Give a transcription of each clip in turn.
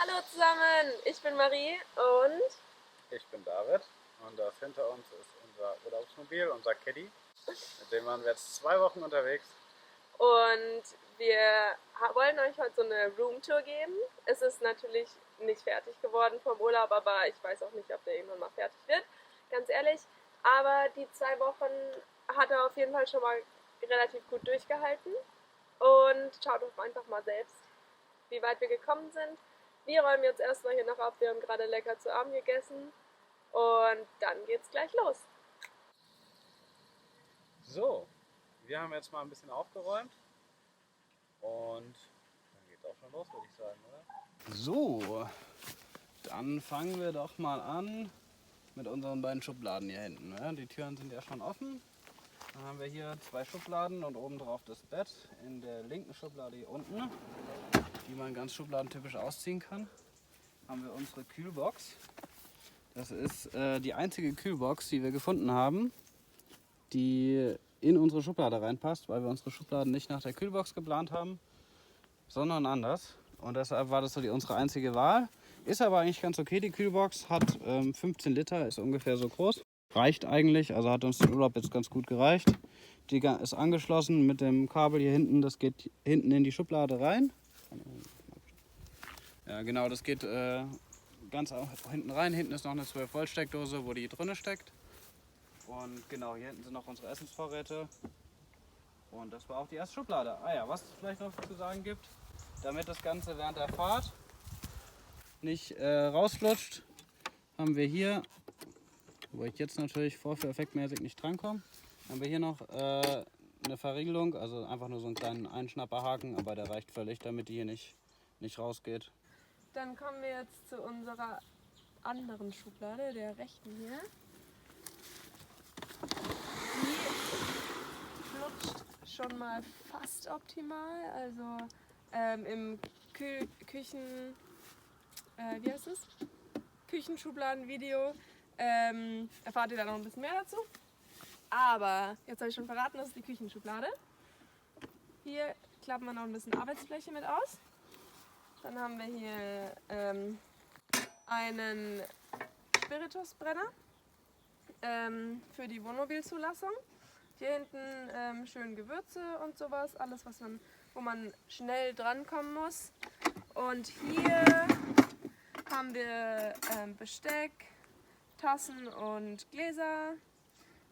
Hallo zusammen, ich bin Marie und Ich bin David und das hinter uns ist unser Urlaubsmobil, unser Caddy. Mit dem waren wir jetzt 2 Wochen unterwegs. wir wollen euch heute so eine Roomtour geben. Es ist natürlich nicht fertig geworden vom Urlaub, aber ich weiß auch nicht, ob der irgendwann mal fertig wird, ganz ehrlich. Aber die 2 Wochen hat er auf jeden Fall schon mal relativ gut durchgehalten. Und schaut doch einfach mal selbst, wie weit wir gekommen sind. Wir räumen jetzt erstmal hier noch ab, wir haben gerade lecker zu Abend gegessen und dann geht's gleich los. So, wir haben jetzt mal ein bisschen aufgeräumt und dann geht's auch schon los, würde ich sagen, oder? So, dann fangen wir doch mal an mit unseren beiden Schubladen hier hinten. Ne? Die Türen sind ja schon offen. Dann haben wir hier 2 Schubladen und oben drauf das Bett. In der linken Schublade hier unten, die man ganz schubladentypisch ausziehen kann, haben wir unsere Kühlbox. Das ist die einzige Kühlbox, die wir gefunden haben, die in unsere Schublade reinpasst, weil wir unsere Schubladen nicht nach der Kühlbox geplant haben, sondern anders. Und deshalb war das so unsere einzige Wahl. Ist aber eigentlich ganz okay, die Kühlbox hat 15 Liter, ist ungefähr so groß. Reicht eigentlich, also hat uns den Urlaub jetzt ganz gut gereicht. Die ist angeschlossen mit dem Kabel hier hinten, das geht hinten in die Schublade rein. Ja genau, das geht ganz hinten rein. Hinten ist noch eine 12 Volt Steckdose, wo die drinne steckt. Und genau, hier hinten sind noch unsere Essensvorräte. Und das war auch die erste Schublade. Ah ja, was es vielleicht noch zu sagen gibt, damit das Ganze während der Fahrt nicht rausflutscht, haben wir hier, wo ich jetzt natürlich vorführeffektmäßig nicht drankomme, haben wir hier noch eine Verriegelung, also einfach nur so einen kleinen Einschnapperhaken, aber der reicht völlig, damit die hier nicht rausgeht. Dann kommen wir jetzt zu unserer anderen Schublade, der rechten hier. Die flutscht schon mal fast optimal, also im wie heißt es? Küchenschubladenvideo erfahrt ihr da noch ein bisschen mehr dazu. Aber jetzt habe ich schon verraten, das ist die Küchenschublade. Hier klappen wir noch ein bisschen Arbeitsfläche mit aus. Dann haben wir hier einen Spiritusbrenner für die Wohnmobilzulassung. Hier hinten schön Gewürze und sowas, alles wo man schnell drankommen muss. Und hier haben wir Besteck, Tassen und Gläser,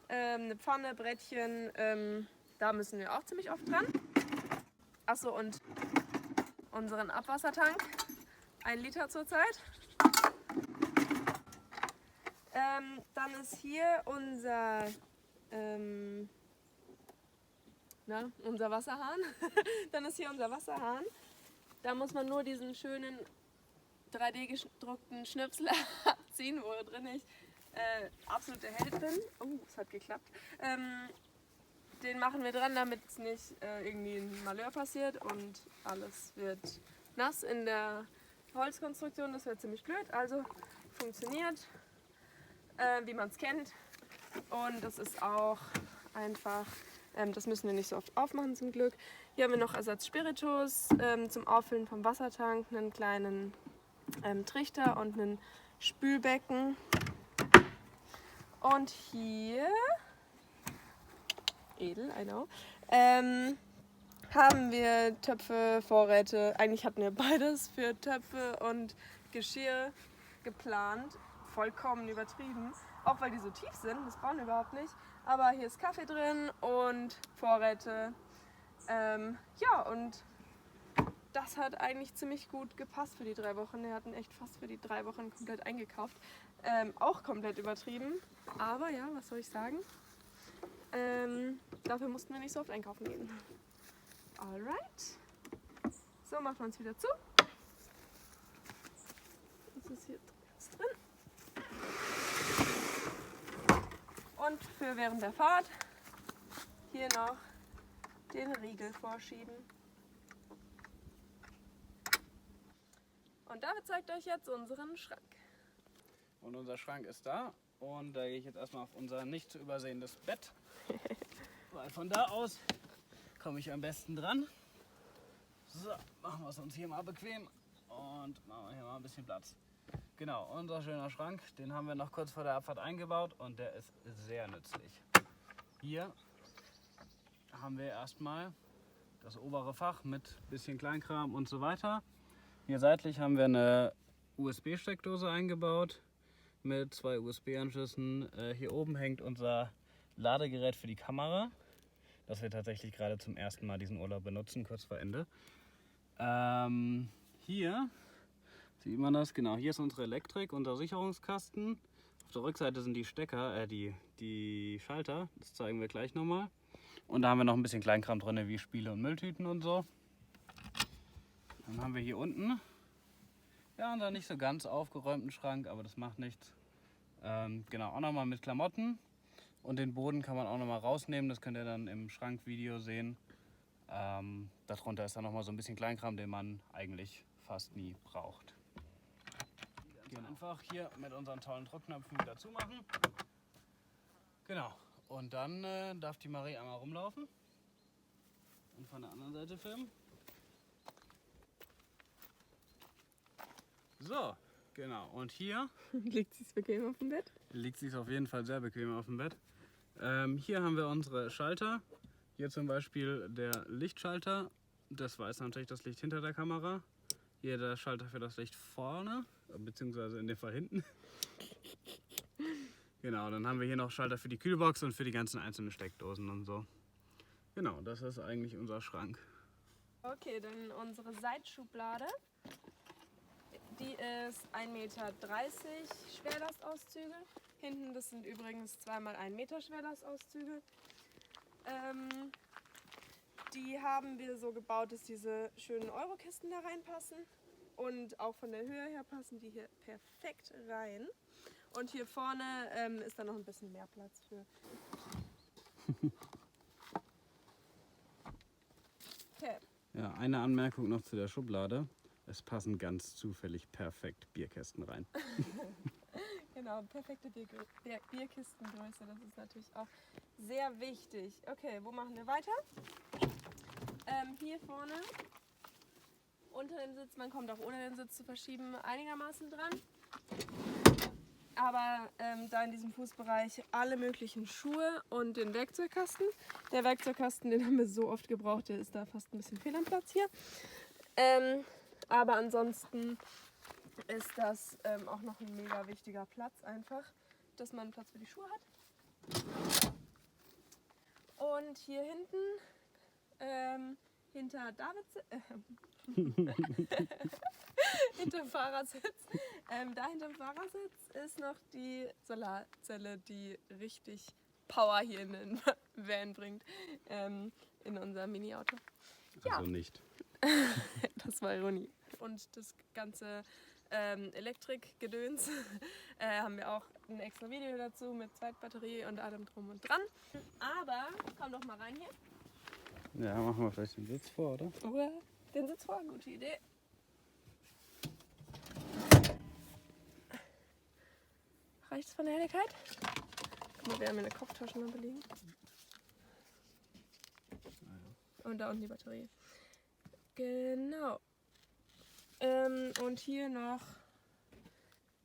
eine Pfanne, Brettchen, da müssen wir auch ziemlich oft dran. Achso, und unseren Abwassertank, 1 Liter zurzeit. Dann ist hier unser Wasserhahn. Dann ist hier unser Wasserhahn. Da muss man nur diesen schönen 3D gedruckten Schnipsel abziehen, wo drin ich absolute Held bin. Oh, es hat geklappt. Den machen wir dran, damit es nicht irgendwie ein Malheur passiert und alles wird nass in der Holzkonstruktion. Das wäre ziemlich blöd. Also funktioniert, wie man es kennt. Und das ist auch einfach, das müssen wir nicht so oft aufmachen zum Glück. Hier haben wir noch Ersatz Spiritus zum Auffüllen vom Wassertank, einen kleinen Trichter und einen Spülbecken. Und hier, edel, I know, haben wir Töpfe, Vorräte. Eigentlich hatten wir beides für Töpfe und Geschirr geplant. Vollkommen übertrieben. Auch weil die so tief sind, das brauchen wir überhaupt nicht. Aber hier ist Kaffee drin und Vorräte. Ja, und das hat eigentlich ziemlich gut gepasst für die 3 Wochen. Wir hatten echt fast für die 3 Wochen komplett eingekauft. Auch komplett übertrieben. Aber ja, was soll ich sagen? Dafür mussten wir nicht so oft einkaufen gehen. Alright. So, machen wir uns wieder zu. Das ist hier jetzt drin. Und für während der Fahrt hier noch den Riegel vorschieben. Und David zeigt euch jetzt unseren Schrank. Und unser Schrank ist da. Und da gehe ich jetzt erstmal auf unser nicht zu übersehendes Bett. Weil von da aus komme ich am besten dran. So, machen wir es uns hier mal bequem. Und machen wir hier mal ein bisschen Platz. Genau, unser schöner Schrank, den haben wir noch kurz vor der Abfahrt eingebaut und der ist sehr nützlich. Hier haben wir erstmal das obere Fach mit bisschen Kleinkram und so weiter. Hier seitlich haben wir eine USB-Steckdose eingebaut mit 2 USB-Anschlüssen. Hier oben hängt unser Ladegerät für die Kamera, das wir tatsächlich gerade zum ersten Mal diesen Urlaub benutzen, kurz vor Ende. Hier sieht man das, genau, hier ist unsere Elektrik, unser Sicherungskasten. Auf der Rückseite sind die Stecker, die Schalter, das zeigen wir gleich nochmal. Und da haben wir noch ein bisschen Kleinkram drin, wie Spiele und Mülltüten und so. Dann haben wir hier unten, ja, unseren nicht so ganz aufgeräumten Schrank, aber das macht nichts. Genau, auch nochmal mit Klamotten. Und den Boden kann man auch nochmal rausnehmen, das könnt ihr dann im Schrankvideo sehen. Darunter ist dann nochmal so ein bisschen Kleinkram, den man eigentlich fast nie braucht. Gehen einfach hier mit unseren tollen Druckknöpfen wieder zumachen. Genau, und dann darf die Marie einmal rumlaufen und von der anderen Seite filmen. So, genau, und hier Liegt sie bequem auf dem Bett? liegt sie auf jeden Fall sehr bequem auf dem Bett. Hier haben wir unsere Schalter. Hier zum Beispiel der Lichtschalter. Das war jetzt natürlich das Licht hinter der Kamera. Hier der Schalter für das Licht vorne, beziehungsweise in dem Fall hinten. Genau, dann haben wir hier noch Schalter für die Kühlbox und für die ganzen einzelnen Steckdosen und so. Genau, das ist eigentlich unser Schrank. Okay, dann unsere Seitschublade. Die ist 1,30 Meter Schwerlastauszüge. Hinten, das sind übrigens 2x1 Meter Schwerlastauszüge. Die haben wir so gebaut, dass diese schönen Eurokisten da reinpassen. Und auch von der Höhe her passen die hier perfekt rein. Und hier vorne ist dann noch ein bisschen mehr Platz für. Okay. Ja, eine Anmerkung noch zu der Schublade. Es passen ganz zufällig perfekt Bierkästen rein. Genau, perfekte Bierkistengröße, das ist natürlich auch sehr wichtig. Okay, wo machen wir weiter? Hier vorne unter dem Sitz, man kommt auch ohne den Sitz zu verschieben, einigermaßen dran. Aber da in diesem Fußbereich alle möglichen Schuhe und den Werkzeugkasten. Der Werkzeugkasten, den haben wir so oft gebraucht, der ist da fast ein bisschen fehl am Platz hier. Aber ansonsten ist das auch noch ein mega wichtiger Platz einfach, dass man Platz für die Schuhe hat. Und hier hinten, hinter hinterm Fahrersitz, da hinterm Fahrersitz ist noch die Solarzelle, die richtig Power hier in den Van bringt, in unser Mini-Auto. Ja. Also nicht. Das war Ironie. Und das ganze Elektrikgedöns haben wir auch ein extra Video dazu mit Zweitbatterie und allem drum und dran. Aber komm doch mal rein hier. Ja, machen wir vielleicht den Sitz vor, oder? Oder den Sitz vor, gute Idee. Reicht es von der Helligkeit? Guck mal, wir haben hier eine Kopftasche noch belegen. Und da unten die Batterie. Genau. Und hier noch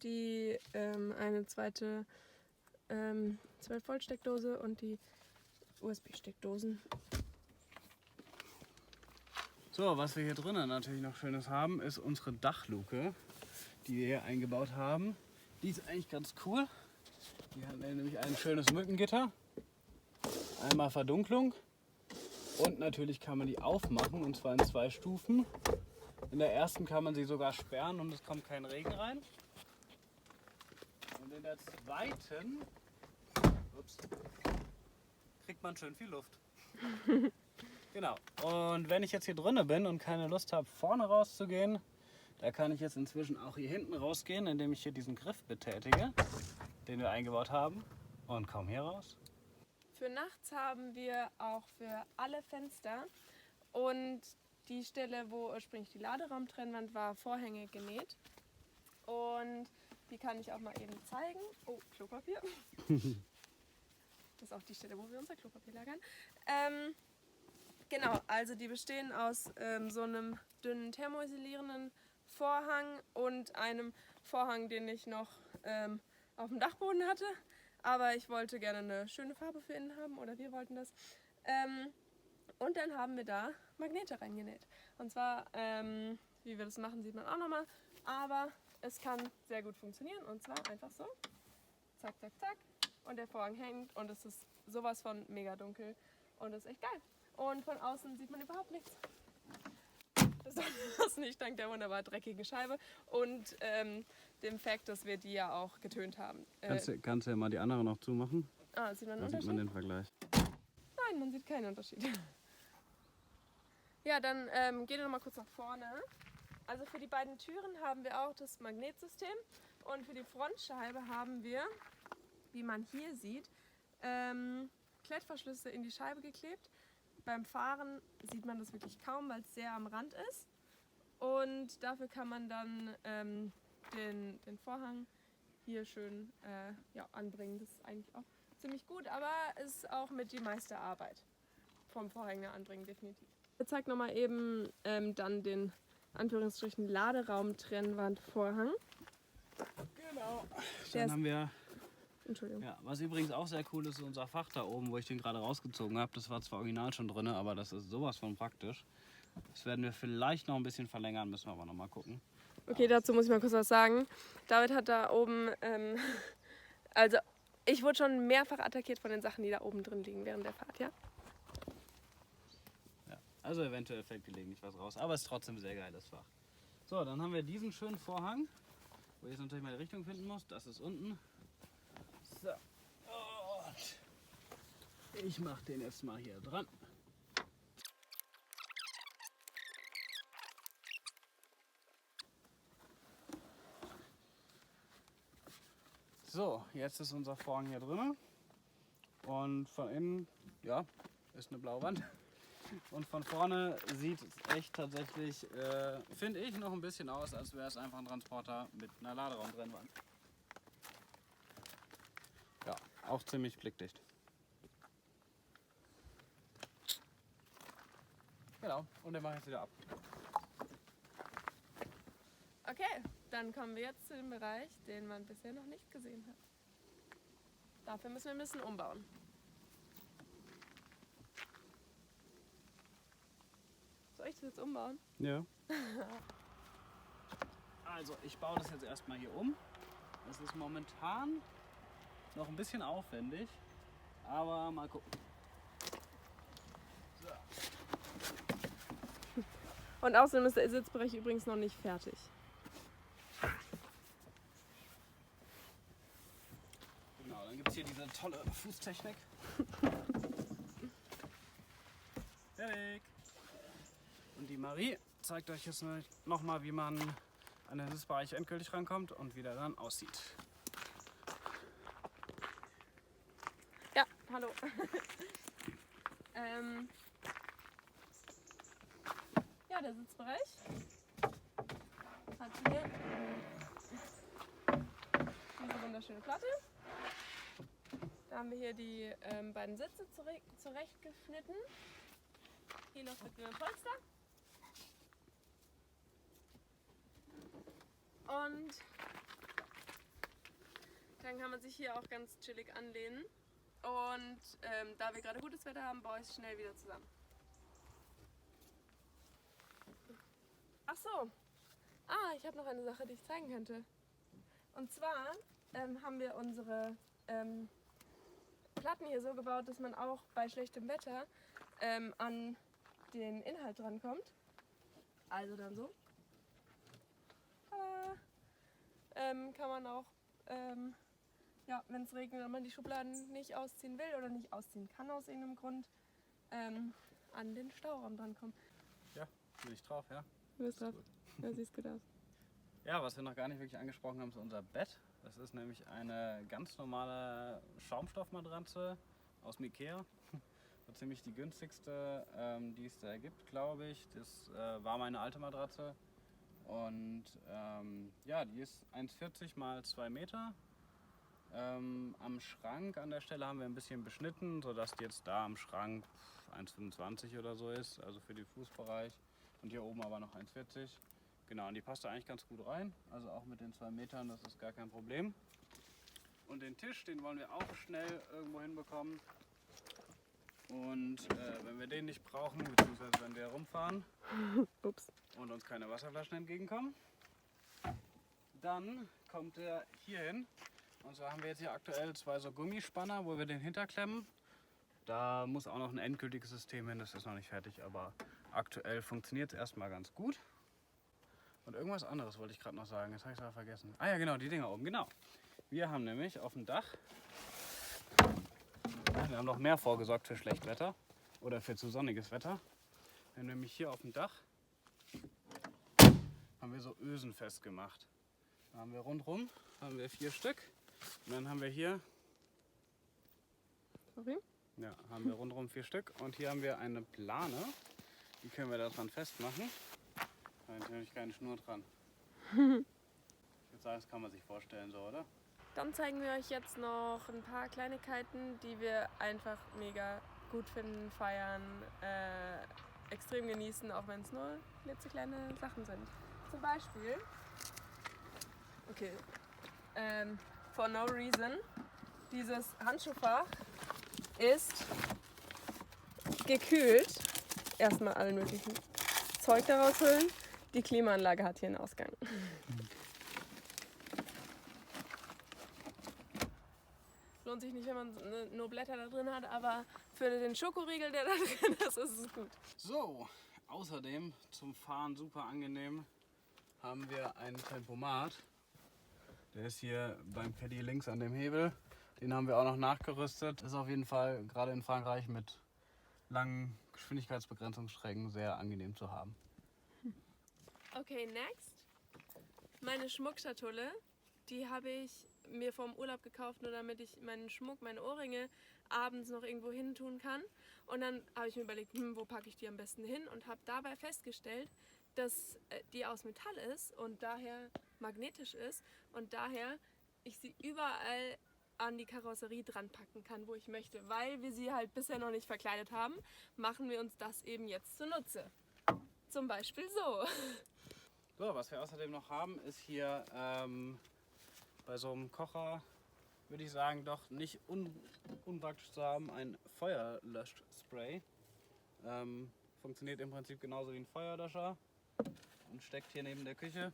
die eine zweite 12-Volt-Steckdose und die USB-Steckdosen. So, was wir hier drinnen natürlich noch Schönes haben, ist unsere Dachluke, die wir hier eingebaut haben. Die ist eigentlich ganz cool. Die hat nämlich ein schönes Mückengitter, einmal Verdunklung und natürlich kann man die aufmachen, und zwar in 2 Stufen. In der ersten kann man sie sogar sperren und es kommt kein Regen rein. Und in der zweiten kriegt man schön viel Luft. Genau. Und wenn ich jetzt hier drinnen bin und keine Lust habe, vorne rauszugehen, da kann ich jetzt inzwischen auch hier hinten rausgehen, indem ich hier diesen Griff betätige, den wir eingebaut haben, und komme hier raus. Für nachts haben wir auch für alle Fenster und die Stelle, wo ursprünglich die Laderaumtrennwand war, Vorhänge genäht. Und die kann ich auch mal eben zeigen. Oh, Klopapier. Das ist auch die Stelle, wo wir unser Klopapier lagern. Genau, also die bestehen aus so einem dünnen thermoisolierenden Vorhang und einem Vorhang, den ich noch auf dem Dachboden hatte. Aber ich wollte gerne eine schöne Farbe für innen haben, oder wir wollten das. Und dann haben wir da Magnete reingenäht. Und zwar, wie wir das machen, sieht man auch nochmal. Aber es kann sehr gut funktionieren. Und zwar einfach so. Zack, zack, zack. Und der Vorhang hängt und es ist sowas von mega dunkel. Und das ist echt geil. Und von außen sieht man überhaupt nichts. Besonders nicht dank der wunderbar dreckigen Scheibe und dem Fakt, dass wir die ja auch getönt haben. Kannst du ja mal die andere noch zumachen? Sieht man einen Da Unterschied? sieht man den Vergleich. Nein, man sieht keinen Unterschied. Ja, dann geht ihr noch mal kurz nach vorne. Also für die beiden Türen haben wir auch das Magnetsystem und für die Frontscheibe haben wir, wie man hier sieht, Klettverschlüsse in die Scheibe geklebt. Beim Fahren sieht man das wirklich kaum, weil es sehr am Rand ist. Und dafür kann man dann den Vorhang hier schön anbringen. Das ist eigentlich auch ziemlich gut, aber es ist auch mit die meiste Arbeit vom Vorhänge anbringen, definitiv. Ich zeige nochmal eben dann den Anführungsstrichen Laderaum-Trennwandvorhang. Genau. Der Dann haben wir, Entschuldigung. ja, was übrigens auch sehr cool ist, ist unser Fach da oben, wo ich den gerade rausgezogen habe. Das war zwar original schon drin, aber das ist sowas von praktisch. Das werden wir vielleicht noch ein bisschen verlängern, müssen wir aber noch mal gucken. Okay, dazu muss ich mal kurz was sagen. David hat da oben, also ich wurde schon mehrfach attackiert von den Sachen, die da oben drin liegen während der Fahrt, ja? Ja, also eventuell fällt gelegentlich was raus, aber es ist trotzdem ein sehr geiles Fach. So, dann haben wir diesen schönen Vorhang, wo ich jetzt natürlich mal die Richtung finden muss. Das ist unten. So. Und ich mache den jetzt mal hier dran. So, jetzt ist unser Vorhang hier drin. Und von innen, ja, ist eine blaue Wand. Und von vorne sieht es echt tatsächlich, finde ich, noch ein bisschen aus, als wäre es einfach ein Transporter mit einer Laderaumtrennwand. Ja, auch ziemlich blickdicht. Genau, und den mache ich jetzt wieder ab. Okay, dann kommen wir jetzt zu dem Bereich, den man bisher noch nicht gesehen hat. Dafür müssen wir ein bisschen umbauen. Soll ich das jetzt umbauen? Ja. Also, ich baue das jetzt erstmal hier um. Das ist momentan noch ein bisschen aufwendig, aber mal gucken. So. Und außerdem ist der Sitzbereich übrigens noch nicht fertig. Genau, dann gibt es hier diese tolle Fußtechnik. Fertig! Und die Marie zeigt euch jetzt nochmal, wie man an den Sitzbereich endgültig rankommt und wie der dann aussieht. Ja, hallo. Ja, der Sitzbereich hat hier diese wunderschöne Platte. Da haben wir hier die beiden Sitze zurechtgeschnitten. Hier noch mit einem Polster. Und dann kann man sich hier auch ganz chillig anlehnen. Und da wir gerade gutes Wetter haben, baue ich es schnell wieder zusammen. Ach so. Ich habe noch eine Sache, die ich zeigen könnte. Und zwar haben wir unsere Platten hier so gebaut, dass man auch bei schlechtem Wetter an den Inhalt drankommt. Also dann so. Kann man auch, wenn es regnet und man die Schubladen nicht ausziehen will oder nicht ausziehen kann aus irgendeinem Grund, an den Stauraum drankommen. Ja, bin ich drauf, ja. Du bist drauf. Ja, siehst gut aus. Ja, was wir noch gar nicht wirklich angesprochen haben, ist unser Bett. Das ist nämlich eine ganz normale Schaumstoffmatratze aus dem Ikea. So ziemlich die günstigste, die es da gibt, glaube ich. Das war meine alte Matratze. Und ja, die ist 1,40 mal 2 Meter. Am Schrank an der Stelle haben wir ein bisschen beschnitten, sodass die jetzt da am Schrank 1,25 oder so ist, also für den Fußbereich. Und hier oben aber noch 1,40. Genau, und die passt da eigentlich ganz gut rein. Also auch mit den 2 Metern, das ist gar kein Problem. Und den Tisch, den wollen wir auch schnell irgendwo hinbekommen. Und wenn wir den nicht brauchen, beziehungsweise wenn wir rumfahren Ups. und uns keine Wasserflaschen entgegenkommen, dann kommt er hier hin. Und zwar haben wir jetzt hier aktuell 2 so Gummispanner, wo wir den hinterklemmen. Da muss auch noch ein endgültiges System hin, das ist noch nicht fertig, aber aktuell funktioniert es erstmal ganz gut. Und irgendwas anderes wollte ich gerade noch sagen, das habe ich aber vergessen. Ah ja, genau, die Dinger oben, genau. Wir haben nämlich auf dem Dach, wir haben noch mehr vorgesorgt für Schlechtwetter oder für zu sonniges Wetter. Wir haben nämlich hier auf dem Dach haben wir so Ösen festgemacht. Da haben wir rundherum 4 Stück und dann haben wir hier, Sorry? ja, haben wir rundherum 4 Stück und hier haben wir eine Plane, die können wir da dran festmachen. Da ist natürlich keine Schnur dran. Ich würde sagen, das kann man sich vorstellen, so, oder? Dann zeigen wir euch jetzt noch ein paar Kleinigkeiten, die wir einfach mega gut finden, feiern, extrem genießen, auch wenn es nur klitzekleine Sachen sind. Zum Beispiel, okay, for no reason, dieses Handschuhfach ist gekühlt. Erstmal alle möglichen Zeug daraus holen. Die Klimaanlage hat hier einen Ausgang. Lohnt sich nicht, wenn man nur Blätter da drin hat, aber für den Schokoriegel, der da drin ist, ist es gut. So, außerdem zum Fahren super angenehm haben wir einen Tempomat. Der ist hier beim Caddy links an dem Hebel. Den haben wir auch noch nachgerüstet. Ist auf jeden Fall gerade in Frankreich mit langen Geschwindigkeitsbegrenzungsstrecken sehr angenehm zu haben. Okay, next. Meine Schmuckschatulle, die habe ich mir vom Urlaub gekauft, nur damit ich meinen Schmuck, meine Ohrringe abends noch irgendwo hin tun kann. Und dann habe ich mir überlegt, wo packe ich die am besten hin und habe dabei festgestellt, dass die aus Metall ist und daher magnetisch ist und daher ich sie überall an die Karosserie dran packen kann, wo ich möchte. Weil wir sie halt bisher noch nicht verkleidet haben, machen wir uns das eben jetzt zunutze. Zum Beispiel so. So, was wir außerdem noch haben, ist hier bei so einem Kocher, würde ich sagen, doch nicht unpraktisch zu haben, ein Feuerlöschspray. Funktioniert im Prinzip genauso wie ein Feuerlöscher und steckt hier neben der Küche,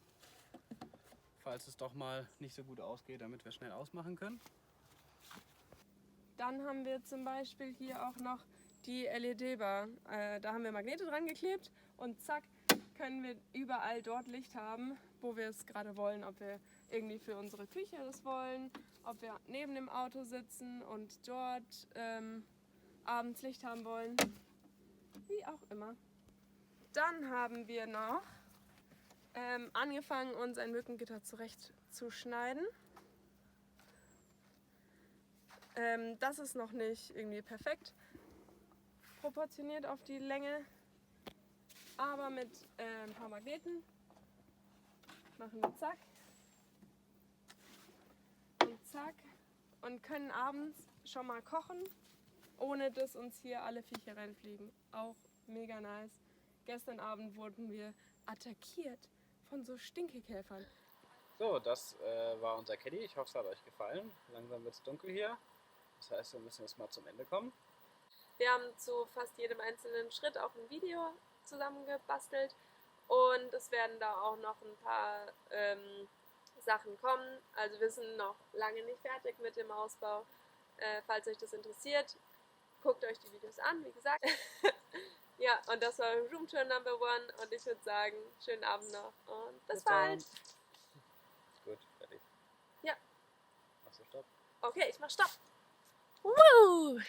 falls es doch mal nicht so gut ausgeht, damit wir schnell ausmachen können. Dann haben wir zum Beispiel hier auch noch die LED-Bar. Da haben wir Magnete dran geklebt und zack, können wir überall dort Licht haben, wo wir es gerade wollen. Ob wir irgendwie für unsere Küche das wollen, ob wir neben dem Auto sitzen und dort abends Licht haben wollen. Wie auch immer. Dann haben wir noch angefangen, uns ein Mückengitter zurechtzuschneiden. Das ist noch nicht irgendwie perfekt proportioniert auf die Länge, aber mit ein paar Magneten machen wir zack und zack und können abends schon mal kochen, ohne dass uns hier alle Viecher reinfliegen. Auch mega nice. Gestern Abend wurden wir attackiert von so Stinkekäfern. So, das war unser Caddy. Ich hoffe, es hat euch gefallen. Langsam wird es dunkel hier. Das heißt, wir müssen jetzt mal zum Ende kommen. Wir haben zu fast jedem einzelnen Schritt auch ein Video zusammengebastelt und es werden da auch noch ein paar Sachen kommen. Also wir sind noch lange nicht fertig mit dem Ausbau. Falls euch das interessiert, guckt euch die Videos an, wie gesagt. Ja, und das war Roomtour Number 1 und ich würde sagen, schönen Abend noch und bis bald. Gut, fertig. Ja. Machst du Stopp? Okay, ich mach Stopp. Woo!